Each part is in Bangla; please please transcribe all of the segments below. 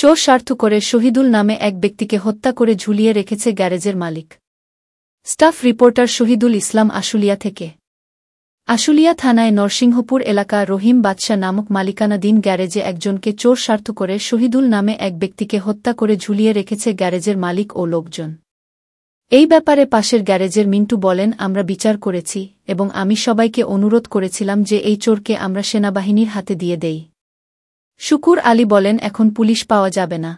চোর স্বার্থ করে শহীদুল নামে এক ব্যক্তিকে হত্যা করে ঝুলিয়ে রেখেছে গ্যারেজের মালিক। স্টাফ রিপোর্টার শহীদুল ইসলাম, আশুলিয়া থেকে। আশুলিয়া থানায় নরসিংহপুর এলাকা রহিম বাদশা নামক মালিকানাধীন গ্যারেজে একজনকে চোর স্বার্থ করে শহীদুল নামে এক ব্যক্তিকে হত্যা করে ঝুলিয়ে রেখেছে গ্যারেজের মালিক ও লোকজন। এই ব্যাপারে পাশের গ্যারেজের মিন্টু বলেন, আমরা বিচার করেছি এবং আমি সবাইকে অনুরোধ করেছিলাম যে এই চোরকে আমরা সেনাবাহিনীর হাতে দিয়ে দেই। শুকুর আলী বলেন, এখন পুলিশ পাওয়া যাবে না।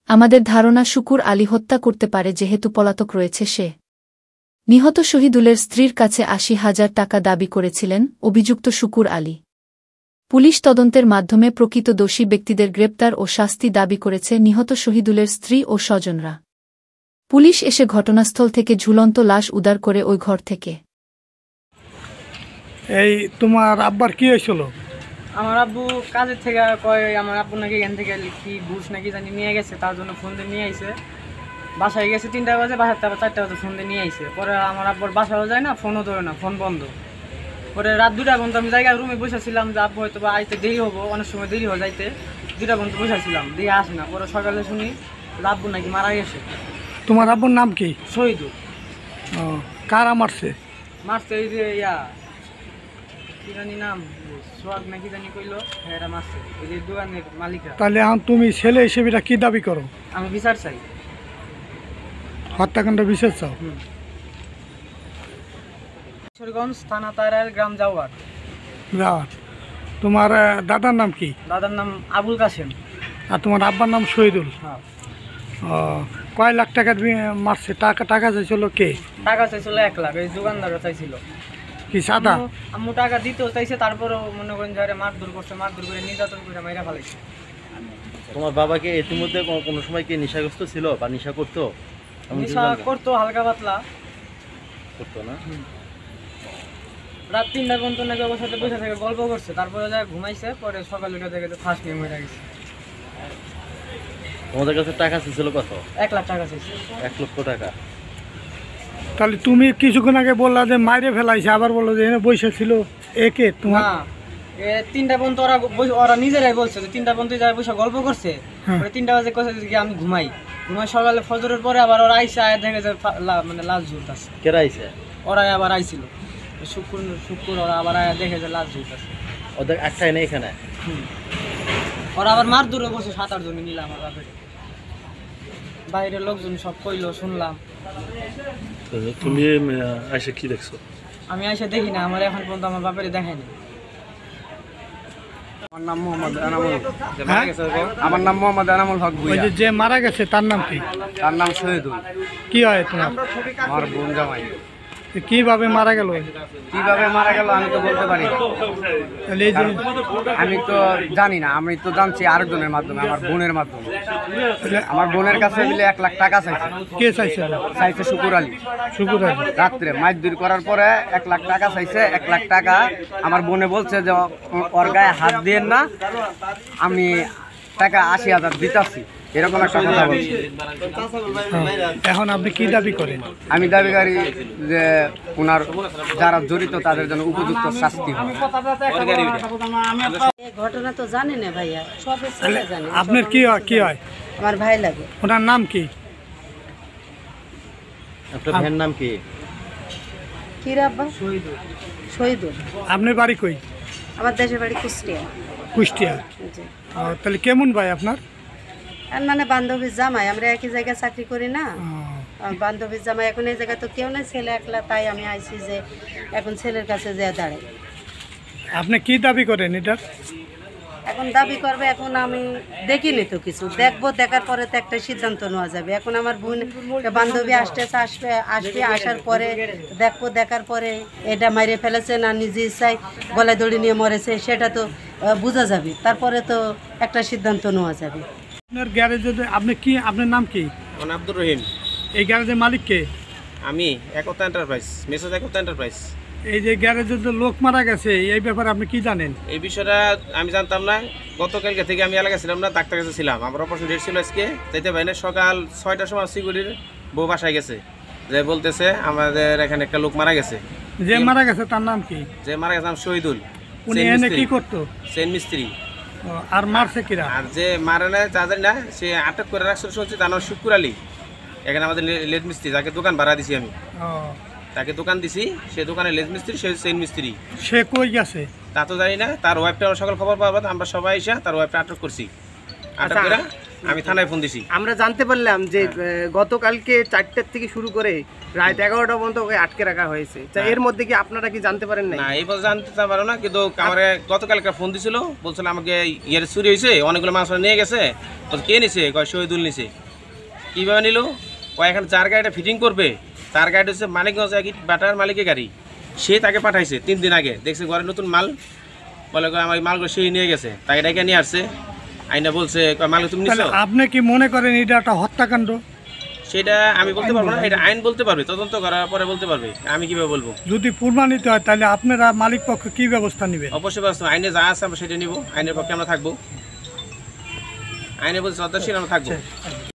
আমাদের ধারণা শুকুর আলী হত্যা করতে পারে যেহেতু পলাতক রয়েছে সে। নিহত শহীদুলের স্ত্রীর কাছে ৮০,০০০ টাকা দাবি করেছিলেন অভিযুক্ত শুকুর আলী। পুলিশ তদন্তের মাধ্যমে প্রকৃত দোষী ব্যক্তিদের গ্রেপ্তার ও শাস্তি দাবি করেছে নিহত শহীদুলের স্ত্রী ও স্বজনরা। পুলিশ এসে ঘটনাস্থল থেকে ঝুলন্ত লাশ উদ্ধার করে ওই ঘর থেকে। এই তোমার আব্বার কি হয়েছিল? আমার আব্বু কাজের থেকে কয় আমার আব্বু নাকি এখান থেকে কি বুঝ নাকি জানি নিয়ে গেছে, তার জন্য ফোন দিয়ে নিয়ে আইছে। বাসায় গেছে ৩টা বাজে, বাসার থেকে ৪টা বাজে ফোন দিয়ে নিয়ে আইছে। পরে আমার আব্বুর বাসাও যায় না, ফোনও ধরে না, ফোন বন্ধ। পরে রাত ২টা পর্যন্ত আমি জায়গায় রুমে বসেছিলাম যে আব্বু হয়তো বা আইতে দেরি হবো, অনেক সময় দেরি হয়ে যাইতে। ২টা পর্যন্ত বসেছিলাম, দিয়ে আসে না। পরে সকালে শুনি আব্বু নাকি মারা গেছে। তোমার আব্বুর নাম কি? শহীদুল। কারা মারছে? মারছে এই যে কি জানি নাম, সোহাগ নাকি জানি কইলো, এরা মারছে এই যে দোকানের মালিকরা। তাহলে এখন তুমি ছেলে হিসেবে কি দাবি করো? আমি বিচার চাই, হত্যাকাণ্ড বিচার চাও? কিশোরগঞ্জ থানা তারাইল, গ্রাম জাওয়ার। তোমার দাদার নাম কি? দাদার নাম আবুল কাসেম। আর তোমার আব্বার নাম শহীদুল? হ্যাঁ। কয় লাখ টাকা মারছে? টাকা চাইছিল কে? টাকা চাইছিল ১ লাখ, এই দোকানদাররা চাইছিল। কি সাদা? আম্মু টাকা দিতেও চাইছে, তারপরেও মনে করেন যে মারধর করছে, মারধর করে নির্যাতন করে মাইরা ফেলাইছে। তোমার বাবাকে ইতিমধ্যে কোনো সময় কি নেশাগ্রস্ত ছিল বা নেশা করতো? নেশা করতো, হালকা পাতলা করতো না? রাত ৩টা পর্যন্ত নাকি ওর সাথে বসে থেকে গল্প করছে, তারপরে যায় ঘুমাইছে। পরে সকালে উঠে দেখে ফার্স্ট নিয়ে মরে গেছে। তোমাদের কাছে টাকা ছিল কত? ১ লাখ টাকা চাইছে। ১ লক্ষ টাকা। তাহলে তুমি কিছুক্ষণ আগে বললা যে মাইরে ফেলাইছে, আবার বললো যে এখানে বসে ছিল একে তোমার? না, ৩টা পর্যন্ত ওরা নিজেরাই বলছে যে 3টা পর্যন্ত যারা বসে গল্প করছে। 3টা বাজে কইছে যে আমি ঘুমাই। সকালে ফজরের পরে আবার ওরা আইসে, আয় দেখে যে মানে লাশ ঝুলতেছে। কেরা আইছে? ওরা আবার আইছিল শুক্র ওরা আবার আয় দেখে যে লাশ ঝুলতেছে। ওদের একটাই নেই এখানে? ওরা আবার মার দূরে বসে ৭-৮ জন নিলাম আমার বাপের। বাইরের লোকজন সব কইলো, শুনলাম। তুমি আইসা কি দেখছো? আমি আইসা দেখি না, আমার এখন পর্যন্ত আমার বাপের দেখায়নি। আমার নাম মোহাম্মদ এনামুল। আমার নাম মোহাম্মদ এনামুল হক ভুইয়া। যে মারা গেছে তার নাম কি? তার নাম শহীদুল। কি হয় তোমার? আমার বোন জামাই। কিভাবে মারা গেল? কিভাবে মারা গেল আমি তো বলতে পারি না, আমি তো জানি না। আমি তো জানছি আরেকজনের মাধ্যমে, আমার বোনের মাধ্যমে। আমার বোনের কাছে মিলে ১ লাখ টাকা চাইছে। কে চাইছে? চাইছে শুকুর আলী। শুকুর আলী রাত্রে মাইদুর করার পরে ১ লাখ টাকা চাইছে। ১ লাখ টাকা আমার বোনে বলছে যে ওর গায়ে হাত দিয়েন না, আমি টাকা ৮০,০০০ দিতেছি, এরকম একটা কথা বলছি। এখন আপনি কি দাবি করেন? আমি দাবি করি যে ওনার যারা জড়িত তাদের জন্য উপযুক্ত শাস্তি হয়। ঘটনা তো জানি না ভাইয়া, সব ছেলে জানে। আপনার কি হয়? আমার ভাই লাগে। ওনার নাম কি? আপনার ভাইয়ের নাম কি? কি রে আব্বা? শহীদুল। আপনার বাড়ি কই? আমার দেশের বাড়ি কুষ্টিয়া। কুষ্টিয়া? তাহলে কেমন ভাই আপনার? মানে বান্ধবীর জামাই, আমরা একই জায়গায় চাকরি করি না। বান্ধবীর জামাই, এখন এই জায়গায় তো কেউ নেই, ছেলে একলা, তাই আমি আইছি যে এখন ছেলের কাছে যে দাঁড়াই। আপনি কি দাবি করেন এটার? এখন দাবি করবে, এখন আমি দেখিনি তো কিছু, দেখবো, দেখার পরে তো একটা সিদ্ধান্ত নেওয়া যাবে। এখন আমার বোন বান্ধবী আসবে, আসার পরে দেখবো, দেখার পরে এটা মাইরে ফেলেছে না নিজে ইচ্ছায় গলায় দড়ি নিয়ে মরেছে সেটা তো বোঝা যাবে, তারপরে তো একটা সিদ্ধান্ত নেওয়া যাবে। আপনার গ্যারেজে আপনার নাম কি? আমার নাম আব্দুর রহিম। এই গ্যারেজের মালিক কে? আমি একতা এন্টারপ্রাইজ, মেসেজ একতা এন্টারপ্রাইজ। এই যে গ্যারেজে যে লোক মারা গেছে, এই ব্যাপারে আপনি কি জানেন? এই বিষয়টা আমি জানতাম না। গতকালকে থেকে আমি এলাকায় ছিলাম না, ডাক্তার কাছে ছিলাম। আমার অপারেশন ডেট ছিল আজকে, যেতে পারি না। সকাল ৬টার সময় সিকিউরিটির বউ বাসায় গেছে, যে বলতেছে আমাদের এখানে একটা লোক মারা গেছে। যে মারা গেছে তার নাম কি? যে মারা গেছে নাম শহীদুল। উনি এনে কি করতো? সেন মিস্ত্রি। আর মারছে কিরা? আর যে মারে না যা জানি না, সে আটক করে রাখছে শুনছি, তার নাম শুক্কুর আলী। এখানে আমাদের লেট মিস্ত্রি, যাকে দোকান ভাড়া দিছি আমি, ও, তাকে দোকান দিছি, সে দোকানে লেট মিস্ত্রি, সে চেইন মিস্ত্রি। সে কই গেছে? তা তো জানি না। তার ওয়াইফটা আমরা সকাল খবর পাবো, আমরা সবাই এসে তার ওয়াইফটা আটক করছি। আটক করে আমি থানায় ফোন দিছি। আমরা জানতে পারলাম যে গতকালকে 4টার থেকে শুরু করে রাত 11টা পর্যন্ত ওকে আটকে রাখা হয়েছে। তা এর মধ্যে কি আপনারা কি জানতে পারেন না? না, এই বছর জানতে পারো না, কিন্তু আমার গতকালকে ফোন দিছিল, বলছিল আমাকে ইয়ের চুরি হয়েছে, অনেকগুলো মাছ নিয়ে গেছে। বলছে কে নিছে? কয় শহীদুল নিছে। কীভাবে নিল? ও এখানে যার গাড়িটা ফিটিং করবে, তার গাড়িটা হচ্ছে মানিকগঞ্জ বাটার মালিকের গাড়ি, সে তাকে পাঠাইছে 3 দিন আগে। দেখছে ঘরে নতুন মাল, বলে আমার মালগুলো সেই নিয়ে গেছে, তাকে ডেকে নিয়ে আসছে। আইনা বলছে মাল তুমি নিছো। আপনি কি মনে করেন এটা একটা হত্যাকাণ্ড? সেটা আমি বলতে পারবো না, এটা আইন বলতে পারবে, তদন্ত করার পরে বলতে পারবে, আমি কিভাবে বলবো। যদি প্রমাণিত হয় তাহলে আপনারা মালিক পক্ষ কি ব্যবস্থা নেবেন? অবশ্যই ব্যবস্থা, আইনে যা আছে আমরা সেটা নিব, আইনের পক্ষে আমরা থাকবো, আইনে বলছে শ্রদ্ধাশীল আমরা থাকবো।